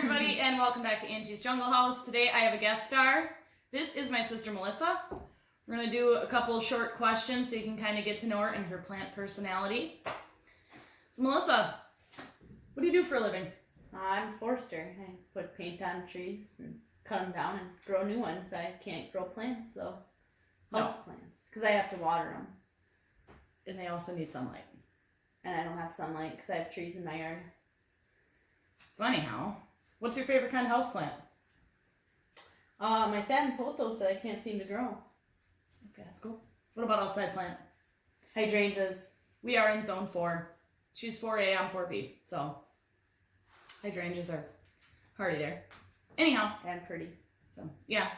everybody, and welcome back to Angie's Jungle House. Today I have a guest star. This is my sister Melissa. We're going to do a couple of short questions so you can kind of get to know her and her plant personality. So Melissa, what do you do for a living? I'm a forester. I put paint on trees and cut them down and grow new ones. I can't grow plants, so house plants, because I have to water them. And they also need sunlight. And I don't have sunlight because I have trees in my yard. So anyhow, what's your favorite kind of houseplant? My satin pothos that I can't seem to grow. Okay, that's cool. What about outside plant? Hydrangeas. We are in zone 4. She's 4A, I'm 4B. So hydrangeas are hardy there. Anyhow. And pretty. So yeah.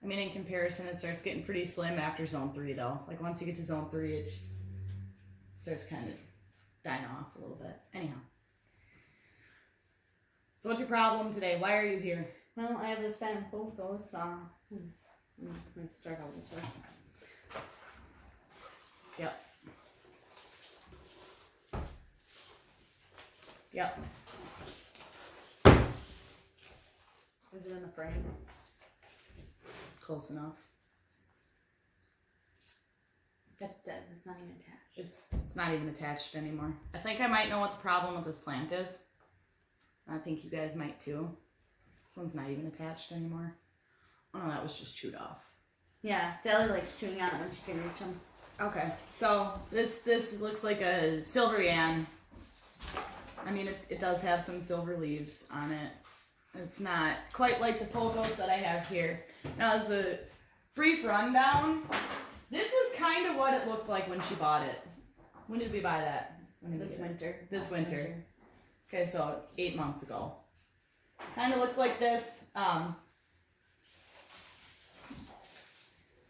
I mean, in comparison, it starts getting pretty slim after zone 3 though. Like once you get to zone 3, it just starts kind of dying off a little bit. Anyhow. So what's your problem today? Why are you here? Well, I have this satin pothos. Let's start out with this. Yep. Yep. Is it in the frame? Close enough. That's dead. It's not even attached. It's not even attached anymore. I think I might know what the problem with this plant is. I think you guys might too. This one's not even attached anymore. Oh no, that was just chewed off. Yeah, Sally likes chewing on it when she can reach them. Okay, so this looks like a silvery ann. I mean, it does have some silver leaves on it. It's not quite like the pothos that I have here. Now, as a brief rundown, this is kind of what it looked like when she bought it. When did we buy that? This winter. This winter. Okay, so 8 months ago. Kind of looked like this.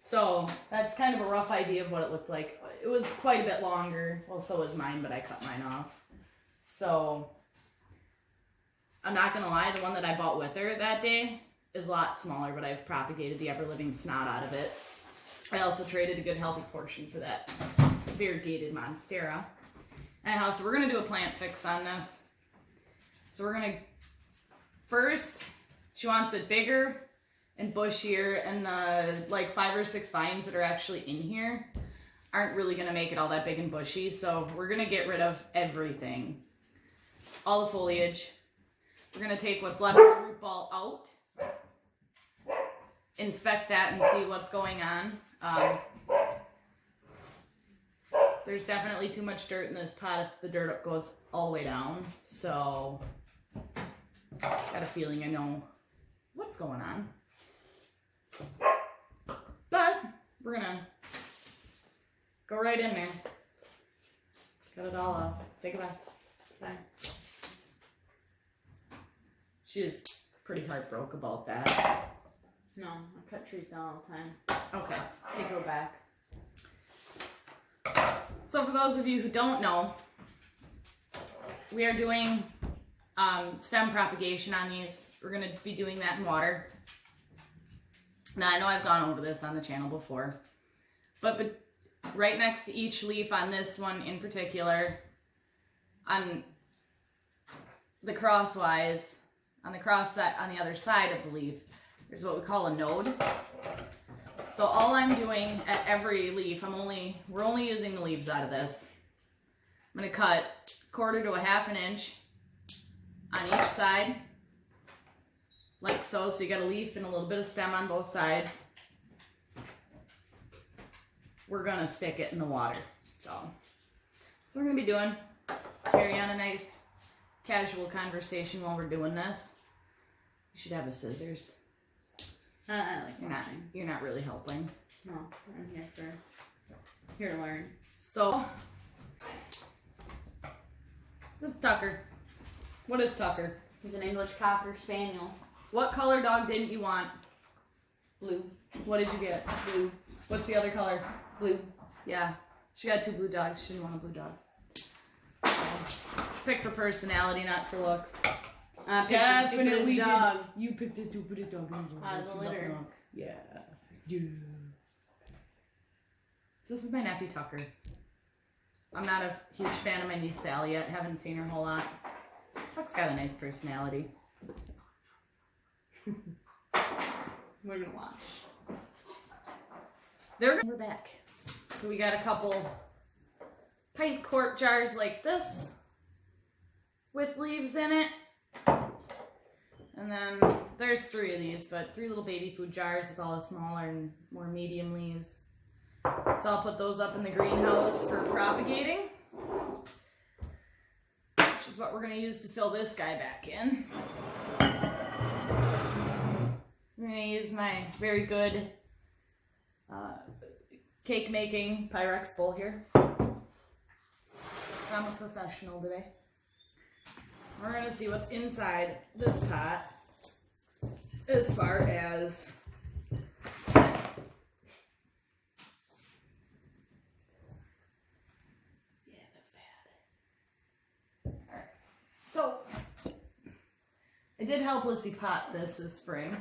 So that's kind of a rough idea of what it looked like. It was quite a bit longer. Well, so was mine, but I cut mine off. So I'm not going to lie, the one that I bought with her that day is a lot smaller, but I've propagated the ever-living snot out of it. I also traded a good healthy portion for that variegated monstera. Anyhow, so we're going to do a plant fix on this. So we're going to, first, she wants it bigger and bushier, and the like 5 or 6 vines that are actually in here aren't really going to make it all that big and bushy. So we're going to get rid of everything. All the foliage. We're going to take what's left of the root ball out, inspect that and see what's going on. There's definitely too much dirt in this pot if the dirt goes all the way down. So, got a feeling I know what's going on. But, we're going to go right in there. Cut it all off. Say goodbye. Bye. She is pretty heartbroken about that. No, I cut trees down all the time. Okay. They grow back. So for those of you who don't know, we are doing stem propagation on these. We're going to be doing that in water. Now I know I've gone over this on the channel before, but right next to each leaf on this one in particular, on the crosswise, on the cross side, on the other side of the leaf, there's what we call a node. So all I'm doing at every leaf, we're only using the leaves out of this. I'm going to cut 1/4 to 1/2 inch on each side, like so. So you got a leaf and a little bit of stem on both sides. We're going to stick it in the water. So we're going to be doing, carry on a nice casual conversation while we're doing this. You should have a scissors. I like watching. You're not really helping. No, I'm here to learn. So, this is Tucker. What is Tucker? He's an English Cocker Spaniel. What color dog didn't you want? Blue. What did you get? Blue. What's the other color? Blue. Yeah, she got 2 blue dogs. She didn't want a blue dog. So, she picked for personality, not for looks. Definitely dog. You picked the stupidest dog. Out of the litter. Yeah. Yeah. So this is my nephew Tucker. I'm not a huge fan of my niece Sally yet. Haven't seen her a whole lot. Tuck's got a nice personality. We're gonna watch. We're back. So we got a couple pint quart jars like this with leaves in it. And then there's 3 of these, but 3 little baby food jars with all the smaller and more medium leaves. So I'll put those up in the greenhouse for propagating, which is what we're going to use to fill this guy back in. I'm going to use my very good cake making Pyrex bowl here. I'm a professional today. We're going to see what's inside this pot as far as So, I did helplessly pot this spring.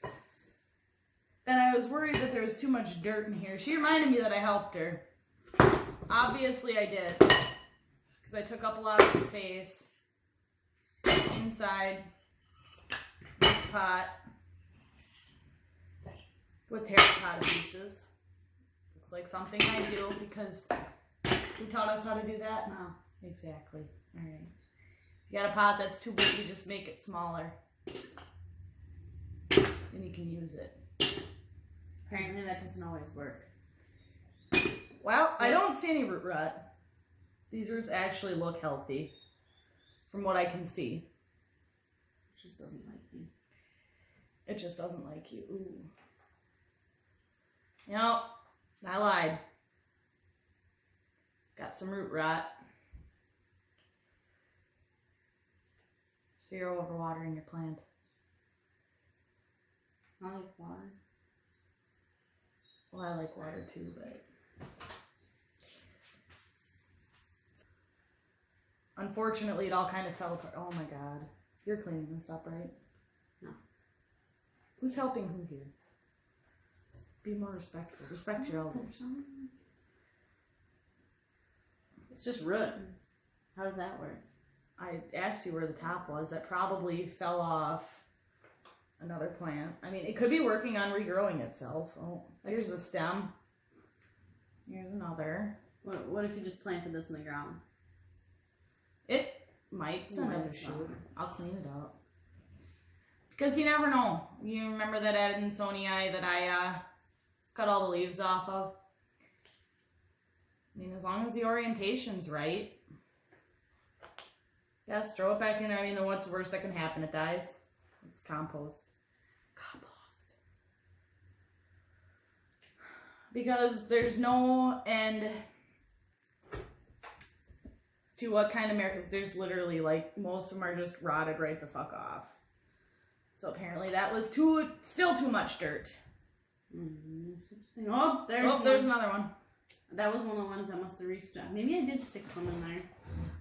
And I was worried that there was too much dirt in here. She reminded me that I helped her. Obviously I did. Because I took up a lot of the space inside this pot with terracotta pieces. Looks like something I do because who taught us how to do that? No. Exactly. Alright. You got a pot that's too big, you just make it smaller. And you can use it. Apparently that doesn't always work. Well, I don't see any root rot. These roots actually look healthy from what I can see. It just doesn't like me. It just doesn't like you. Ooh. You know, I lied. Got some root rot. So you're overwatering your plant. I like water. Well, I like water too, but unfortunately it all kind of fell apart. Oh my god. You're cleaning this up, right? No. Who's Who's helping who here? Be more respectful. Respect your elders. It's just root. How does that work? I asked you where the top was. That probably fell off another plant. I mean, it could be working on regrowing itself. Oh, here's a stem. Here's another. What if you just planted this in the ground? It might send up a Might shoot. not. I'll clean it up. Because you never know. You remember that Adansonii that I cut all the leaves off of? I mean, as long as the orientation's right. Yes, throw it back in there. I mean, what's the worst that can happen? It dies. It's compost. Compost. Because there's no end to what kind of miracles. There's literally, like, most of them are just rotted right the fuck off. So apparently that was still too much dirt. Oh, there's another one. That was one of the ones that must have restuck. Maybe I did stick some in there.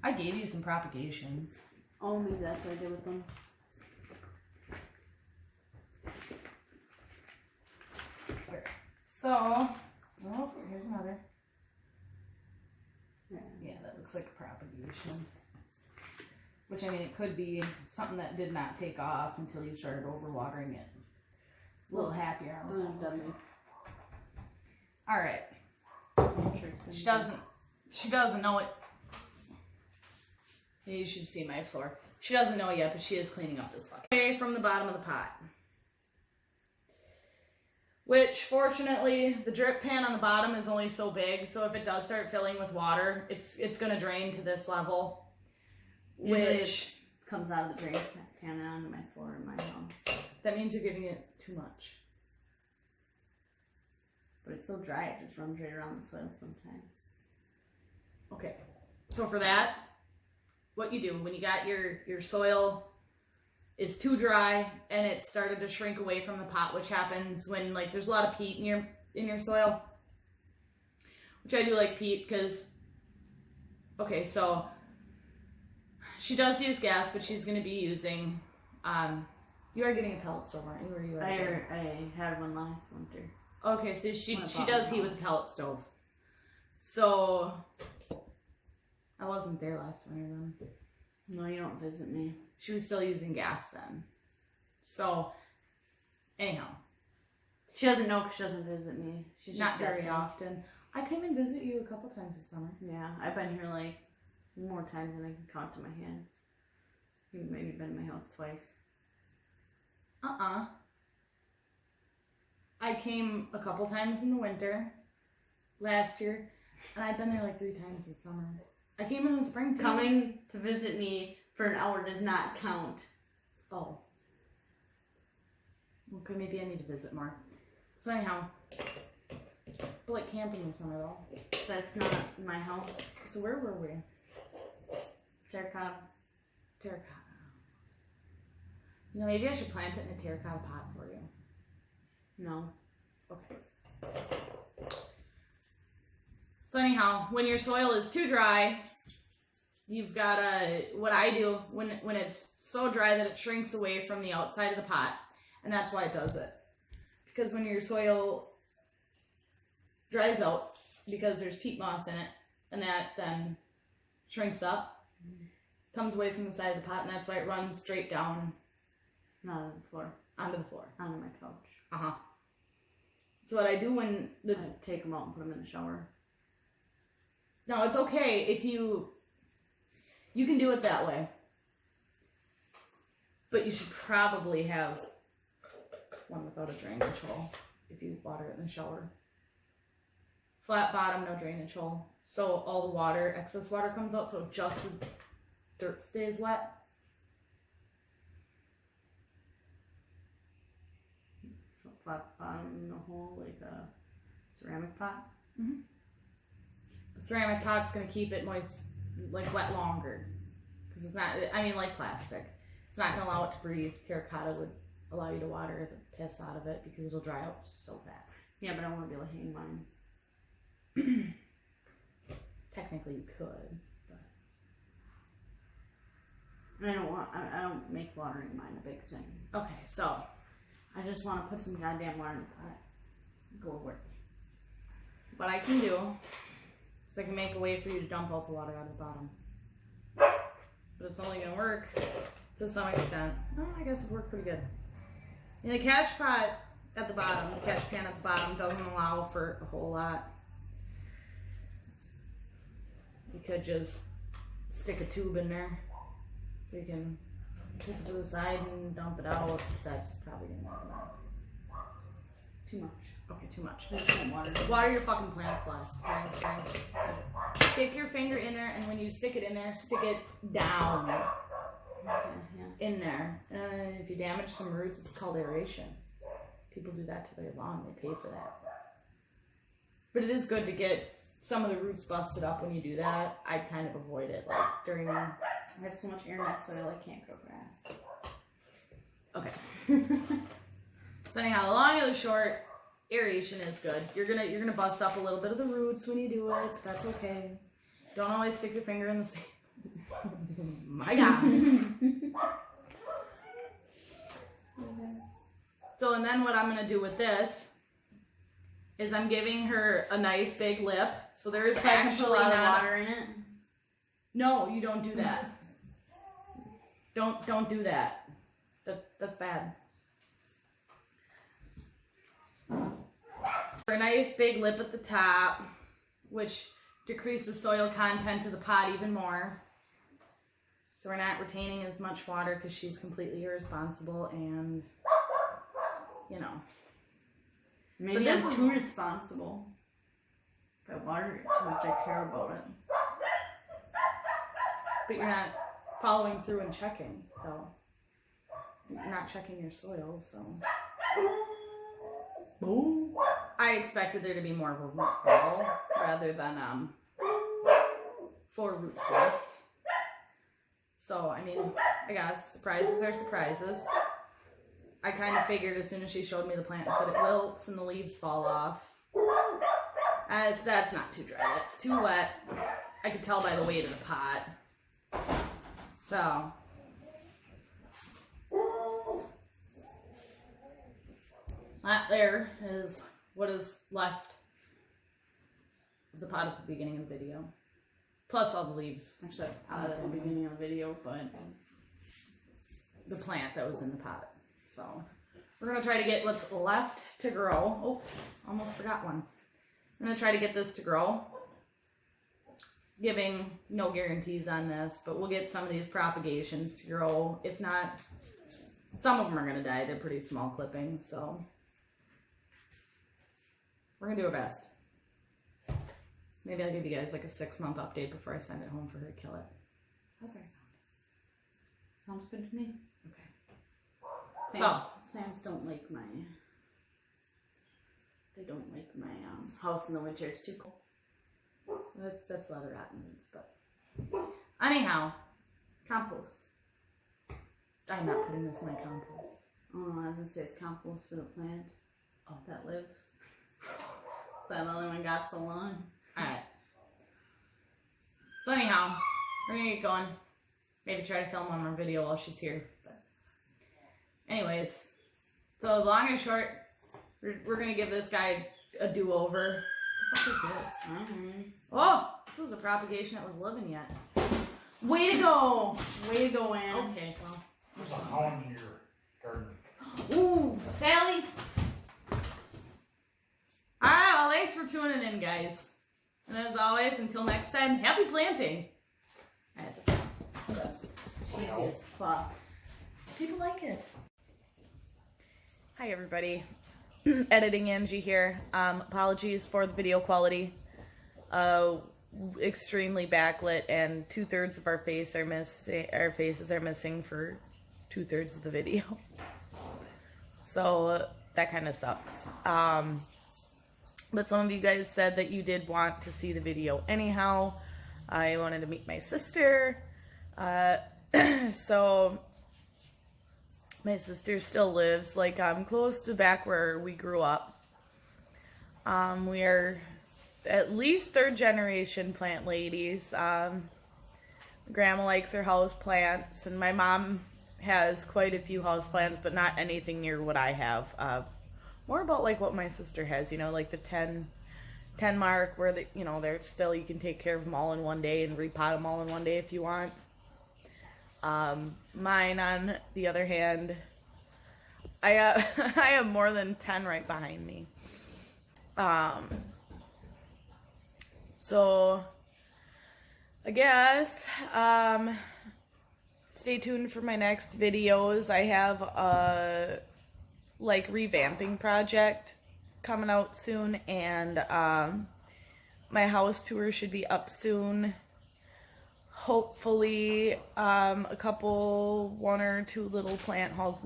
I gave you some propagations. Oh, maybe that's what I did with them. So, oh, here's another. Yeah, that looks like a propagation. Which, I mean, it could be something that did not take off until you started overwatering it. It's a little happier on the top. Alright. She doesn't know it. You should see my floor. She doesn't know it yet, but she is cleaning up this bucket. Okay, from the bottom of the pot. Which, fortunately, the drip pan on the bottom is only so big, so if it does start filling with water, it's going to drain to this level. Usually Which it comes out of the drain pan and onto my floor in my home. that means you're giving it too much. But it's so dry, it just runs right around the soil sometimes. Okay, so for that, what you do when you got your soil is too dry and it started to shrink away from the pot, which happens when like there's a lot of peat in your soil, which I do like peat because, okay, so she does use gas, but she's going to be using, you are getting a pellet stove, aren't you? Or you I had one last winter. Okay, so she does heat with a pellet stove. So, I wasn't there last winter then. No, you don't visit me. She was still using gas then. So, anyhow. She doesn't know because she doesn't visit me. She's Not just very guessing. often. I came and visit you a couple times this summer. Yeah, I've been here like more times than I can count to my hands. You've maybe been in my house twice. I came a couple times in the winter last year, and I've been there like 3 times this summer. I came in the spring too. Coming to visit me for an hour does not count. Oh. Okay, maybe I need to visit more. So anyhow, I like camping this summer though. That's not my house. So where were we? Terracotta. Terracotta. You know, maybe I should plant it in a terracotta pot for you. No. Okay. So anyhow, when your soil is too dry, you've got to, what I do when it's so dry that it shrinks away from the outside of the pot, and that's why it does it. Because when your soil dries out, because there's peat moss in it, and that then shrinks up, comes away from the side of the pot, and that's why it runs straight down. Not on the floor. Onto the floor. Onto my couch. Uh-huh. So what I do when I take them out and put them in the shower. No, it's okay if you can do it that way. But you should probably have one without a drainage hole if you water it in the shower. Flat bottom, no drainage hole. So all the water, excess water comes out, so just the dirt stays wet. So flat bottom in the hole like a ceramic pot. Mm-hmm. The ceramic pot's gonna keep it moist, like wet longer. Because it's not, I mean like plastic. It's not gonna allow it to breathe. Terracotta would allow you to water the piss out of it because it'll dry out so fast. Yeah, but I want to be able to hang mine. Technically you could, but I don't make watering mine a big thing. okay, so I just want to put some goddamn water in the pot. Go to work. what I can do is I can make a way for you to dump out the water out of the bottom. But it's only gonna work to some extent. Oh, I guess it worked pretty good. And the catch pot at the bottom, the catch pan at the bottom doesn't allow for a whole lot. You could just stick a tube in there so you can tip it to the side and dump it out. That's probably gonna make a mess. Too much. Okay, too much. I just want water. Water your fucking plants less. Okay? Stick your finger in there, and when you stick it in there, stick it down Okay, yeah. in there. And if you damage some roots, it's called aeration. People do that to their lawn. They pay for that. But it is good to get some of the roots busted up when you do that. I kind of avoid it, like during. I have so much air in my soil I can't grow grass. Okay. So anyhow, the long and the short, aeration is good. You're gonna bust up a little bit of the roots when you do it. That's okay. Don't always stick your finger in the same. My God. So and then what I'm gonna do with this is I'm giving her a nice big lip. So there is So I can put a lot of not water in it. No, you don't do that. Don't do that. That's bad. A nice big lip at the top, which decreases soil content to the pot even more. So we're not retaining as much water because she's completely irresponsible and, you know. Maybe this I'm is- too responsible. If I water it too much, I care about it. But you're not following through and checking, though. You're not checking your soil, so. Boom. I expected there to be more of a root ball rather than 4 roots left. So, I mean, I guess surprises are surprises. I kind of figured as soon as she showed me the plant and said it wilts and the leaves fall off. That's not too dry. That's too wet. I could tell by the weight of the pot. So. That there is what is left of the pot at the beginning of the video. Plus all the leaves. Actually, I was out at the beginning of the video, but The plant that was in the pot. So we're going to try to get what's left to grow. Oh, almost forgot one. I'm going to try to get this to grow. Giving no guarantees on this, but we'll get some of these propagations to grow. If not, some of them are going to die. They're pretty small clippings, so we're going to do our best. Maybe I'll give you guys like a 6-month update before I send it home for her to kill it. How's that sound? Sounds good to me. Okay. Plants don't like my. They don't like my house in the winter. It's too cold. So that's leather rotten weeds, but anyhow, Compost. I'm not putting this in my compost. Oh, I was gonna say it's compost for the plant. Oh, that lives. That only one got so long. Alright. So anyhow, we're gonna get going. Maybe try to film one more video while she's here. But anyways, so long and short, we're gonna give this guy a do-over. What the fuck is this? Oh, this was a propagation that was living yet. Way to go! Way to go, Ann. Okay, well. There's a hound in your garden. Ooh, Sally! Alright, well, thanks for tuning in, guys. And as always, until next time, happy planting! Cheesy as fuck. People like it. Hi, everybody. Editing Angie here. Apologies for the video quality. Extremely backlit, and 2/3 of our faces are missing for 2/3 of the video. So that kind of sucks. But some of you guys said that you did want to see the video anyhow. I wanted to meet my sister. So my sister still lives like close to back where we grew up. We are at least 3rd generation plant ladies. Grandma likes her house plants, and my mom has quite a few house plants, but not anything near what I have. More about like what my sister has, you know, like the 10 mark, where the, you know, they're still, you can take care of them all in one day and repot them all in one day if you want. Mine, on the other hand, I have more than 10 right behind me. So I guess stay tuned for my next videos. I have a like revamping project coming out soon, and my house tour should be up soon. Hopefully one or two little plant hauls,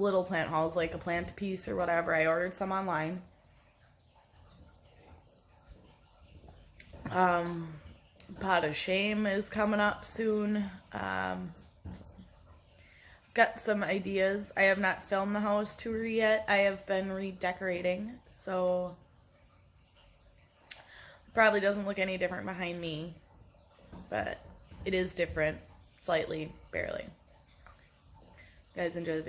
like a plant piece or whatever. I ordered some online. Pot of Shame is coming up soon. Got some ideas. I have not filmed the house tour yet. I have been redecorating, so probably doesn't look any different behind me, but it is different, slightly, barely. Guys, enjoy the video.